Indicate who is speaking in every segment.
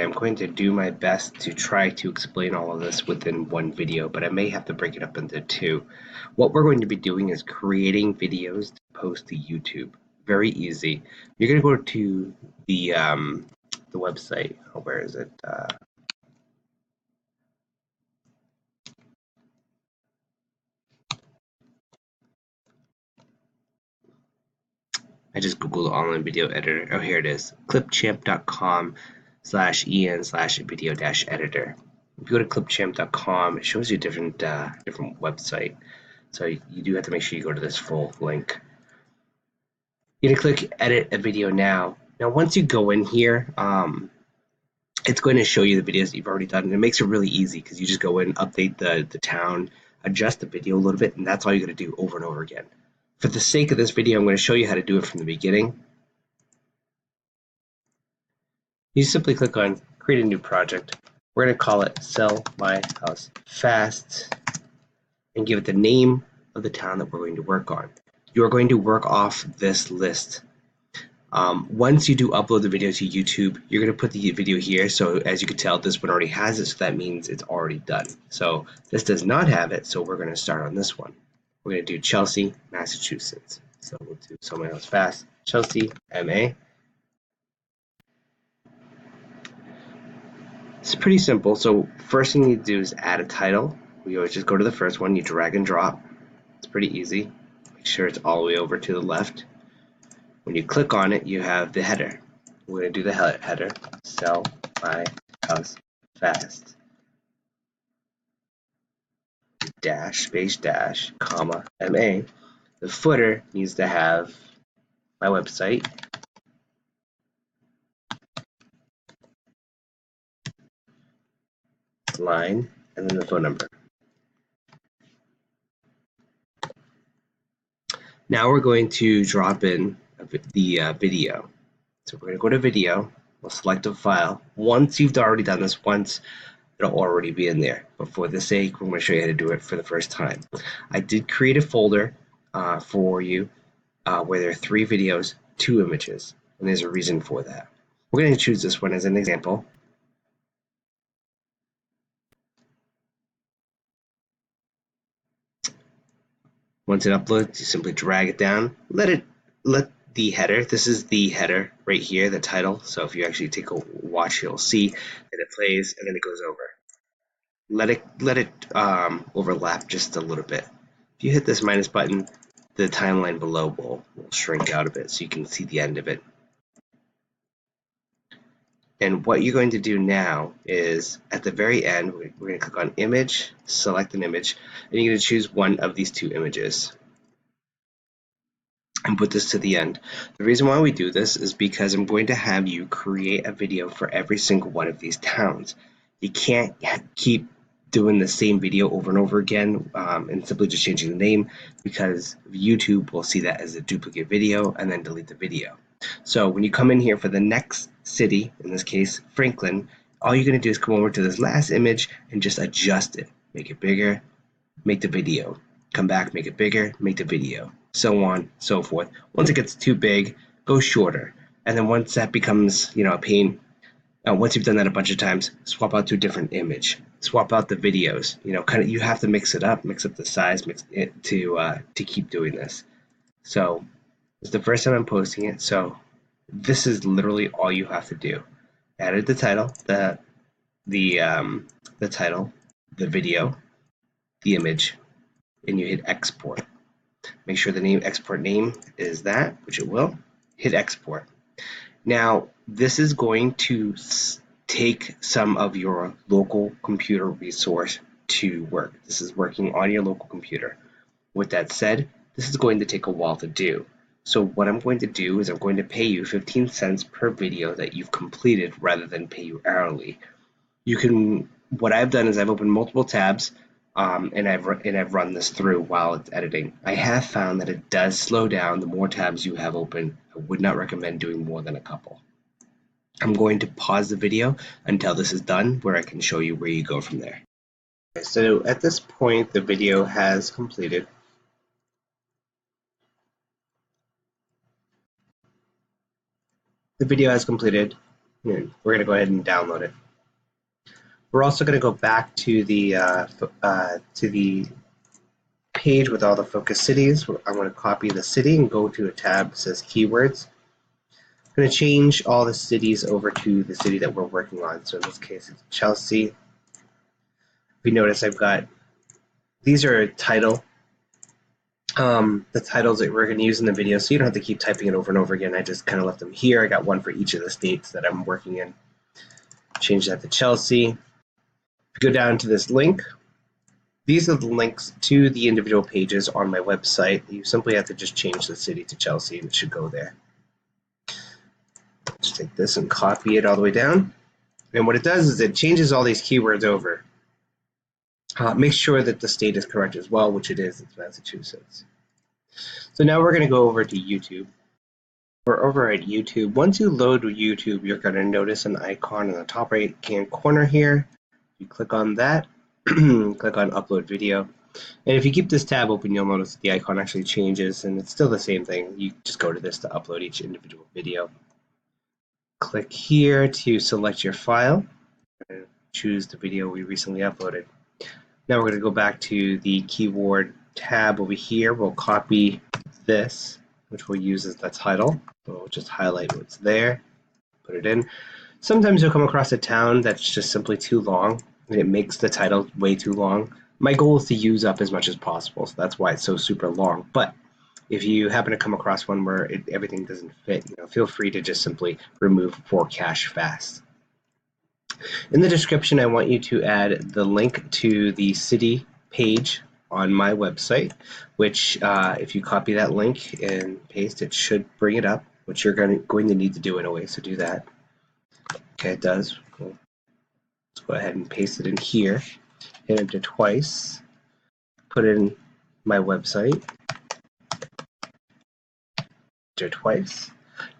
Speaker 1: Okay, I'm going to do my best to try to explain all of this within one video, but I may have to break it up into two. What we're going to be doing is creating videos to post to YouTube. Very easy. You're going to go to the website. Oh, where is it? I just googled online video editor. Oh, here it is. clipchamp.com/en/video-editor. If you go to clipchamp.com, it shows you a different website. So you do have to make sure you go to this full link. You're gonna click edit a video now. Now once you go in here, it's going to show you the videos that you've already done, and it makes it really easy because you just go in, update the town, adjust the video a little bit, and that's all you're going to do over and over again. For the sake of this video, I'm going to show you how to do it from the beginning. You simply click on create a new project. We're going to call it Sell My House Fast and give it the name of the town that we're going to work on. You are going to work off this list. Once you do upload the video to YouTube, you're going to put the video here. So as you can tell, this one already has it, so that means it's already done. So this does not have it, so we're going to start on this one. We're going to do Chelsea, Massachusetts. So we'll do Sell My House Fast, Chelsea, MA. It's pretty simple. So first thing you need to do is add a title. We always just go to the first one, you drag and drop. It's pretty easy. Make sure it's all the way over to the left. When you click on it, you have the header. We're going to do the header, Sell My House Fast. Dash, space, dash, comma, MA. The footer needs to have my website, line, and then the phone number. Now we're going to drop in the video. So we're going to go to video, we'll select a file. Once you've already done this once, it'll already be in there. But for the sake, we're going to show you how to do it for the first time. I did create a folder for you where there are 3 videos, 2 images, and there's a reason for that. We're going to choose this one as an example. Once it uploads, you simply drag it down, let the header, this is the header right here, the title. So if you actually take a watch, you'll see that it plays and then it goes over. Let it overlap just a little bit. If you hit this minus button, the timeline below will shrink out a bit so you can see the end of it. And what you're going to do now is at the very end, we're going to click on image, select an image, and you're going to choose one of these 2 images and put this to the end. The reason why we do this is because I'm going to have you create a video for every single one of these towns. You can't keep doing the same video over and over again and simply just changing the name, because YouTube will see that as a duplicate video and then delete the video. So when you come in here for the next city, in this case Franklin, all you're going to do is come over to this last image and just adjust it. Make it bigger, make the video. Come back, make it bigger, make the video. So on, so forth. Once it gets too big, go shorter. And then once that becomes, a pain, once you've done that a bunch of times, swap out to a different image. Swap out the videos. You have to mix it up, mix up the size, mix it to keep doing this. So it's the first time I'm posting it, so this is literally all you have to do. Added the title, the title, the video, the image, and you hit export. Make sure the export name is that, which it will. Hit export. Now this is going to take some of your local computer resource to work. This is working on your local computer. With that said, this is going to take a while to do. So what I'm going to do is I'm going to pay you 15 cents per video that you've completed rather than pay you hourly. What I've done is I've opened multiple tabs and I've run this through while it's editing. I have found that it does slow down the more tabs you have open. I would not recommend doing more than a couple. I'm going to pause the video until this is done, where I can show you where you go from there. Okay, so at this point, the video has completed. The video has completed. And we're going to go ahead and download it. We're also going to go back to the page with all the focus cities. I'm going to copy the city and go to a tab that says keywords. I'm going to change all the cities over to the city that we're working on. So in this case, it's Chelsea. If you notice, I've got, these are title, the titles that we're going to use in the video, so you don't have to keep typing it over and over again. I just kind of left them here. I got one for each of the states that I'm working in. Change that to Chelsea. If you go down to this link, these are the links to the individual pages on my website. You simply have to just change the city to Chelsea and it should go there. Just take this and copy it all the way down. And what it does is it changes all these keywords over. Make sure that the state is correct as well, which it is. It's Massachusetts. So now we're going to go over to YouTube. We're over at YouTube. Once you load YouTube, you're going to notice an icon in the top right-hand corner here. You click on that, click on Upload Video. And if you keep this tab open, you'll notice the icon actually changes, and it's still the same thing. You just go to this to upload each individual video. Click here to select your file and choose the video we recently uploaded. Now we're going to go back to the keyword tab over here. We'll copy this, which we'll use as the title. So we'll just highlight what's there, put it in. Sometimes you'll come across a town that's just simply too long, and it makes the title way too long. My goal is to use up as much as possible, so that's why it's so super long. But if you happen to come across one where everything doesn't fit, feel free to just simply remove for cache fast. In the description, I want you to add the link to the city page on my website, which if you copy that link and paste, it should bring it up, which you're going to need to do anyway, so do that. Okay, it does. Cool. Let's go ahead and paste it in here. Hit enter twice. Put it in my website. Enter twice.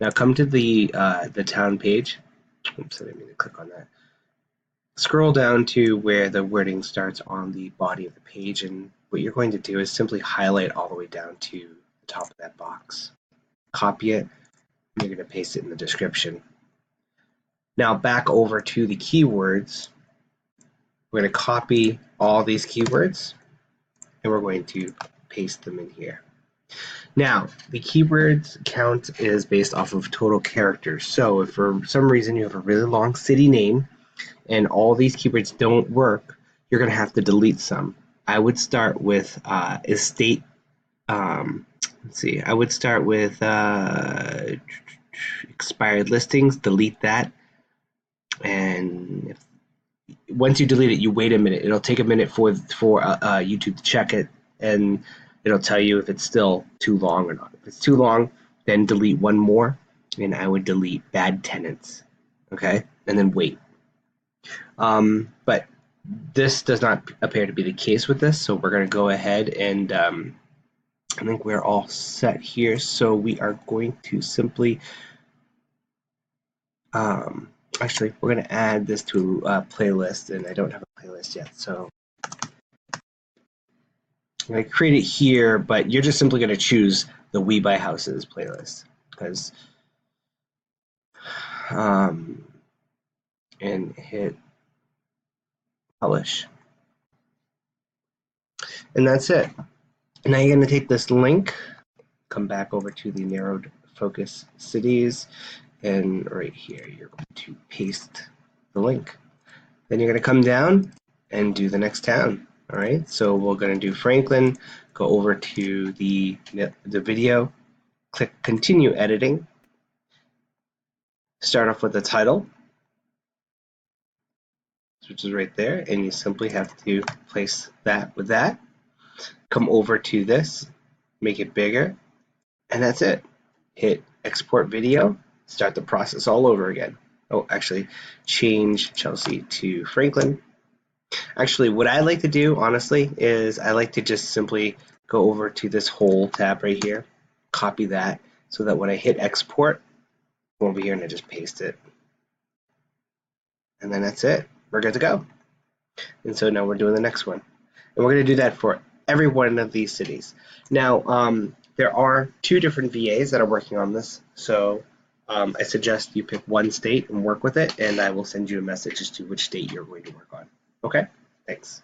Speaker 1: Now come to the town page. Oops, I didn't mean to click on that. Scroll down to where the wording starts on the body of the page, and what you're going to do is simply highlight all the way down to the top of that box. Copy it, and you're going to paste it in the description. Now back over to the keywords. We're going to copy all these keywords, and we're going to paste them in here. Now, the keywords count is based off of total characters. So if for some reason you have a really long city name, and all these keywords don't work, you're going to have to delete some. I would start with estate. Let's see. I would start with expired listings. Delete that. And once you delete it, you wait a minute. It'll take a minute for YouTube to check it, and it'll tell you if it's still too long or not. If it's too long, then delete one more, and I would delete bad tenants. Okay, and then wait. But this does not appear to be the case with this, so we're going to go ahead and I think we're all set here. So we are going to simply, actually, we're going to add this to a playlist, and I don't have a playlist yet, so I'm going to create it here, but you're just simply going to choose the We Buy Houses playlist, because, and hit publish. And that's it. Now you're going to take this link, come back over to the narrowed focus cities, and right here you're going to paste the link. Then you're going to come down and do the next town. All right, so we're going to do Franklin, go over to the video, click continue editing, start off with the title, which is right there, and you simply have to place that with that. Come over to this, make it bigger, and that's it. Hit export video, start the process all over again. Oh, actually, change Chelsea to Franklin. Actually, what I like to do, honestly, is I like to just simply go over to this whole tab right here, copy that, so that when I hit export, go over here and I just paste it. And then that's it. We're good to go. And so now we're doing the next one. And we're going to do that for every one of these cities. Now, there are two different VAs that are working on this. So I suggest you pick one state and work with it, and I will send you a message as to which state you're going to work on. Okay? Thanks.